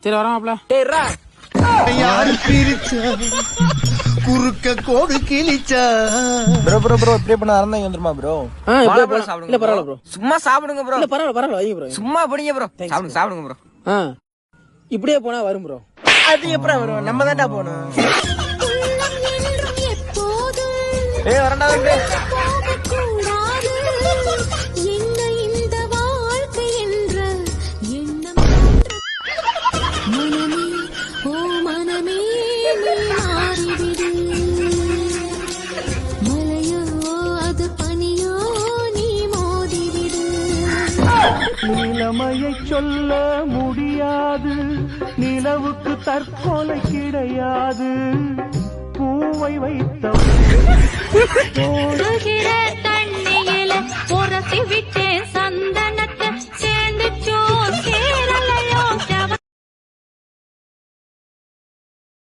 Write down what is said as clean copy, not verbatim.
சரி வராமப்ல. டேய்ரா யாரு பிரிச்சா குறுக்க கோடு கிழிச்சா. ப்ரோ இப்படியே பண்ண அறந்தாங்க வந்துருமா ப்ரோ? வாழைப்பழம் சாப்பிடுங்க. இல்ல பரவாயில்ல ப்ரோ. சும்மா சாப்பிடுங்க ப்ரோ. இல்ல பரவாயில்ல வைங்க ப்ரோ. சும்மா பிடிங்க ப்ரோ. சாப்பிடுங்க ப்ரோ. இப்படியே போனா வரும் ப்ரோ. அது எப்படா வரும்? நம்ம தான்டா போகணும். ஏய் வரண்டா வந்து. நிலைமையை சொல்ல முடியாது, நிலவுக்கு தற்கொலை கிடையாது. பூவை வைத்த ஓடுகிற தண்ணியில உரசி விட்டேன் சந்த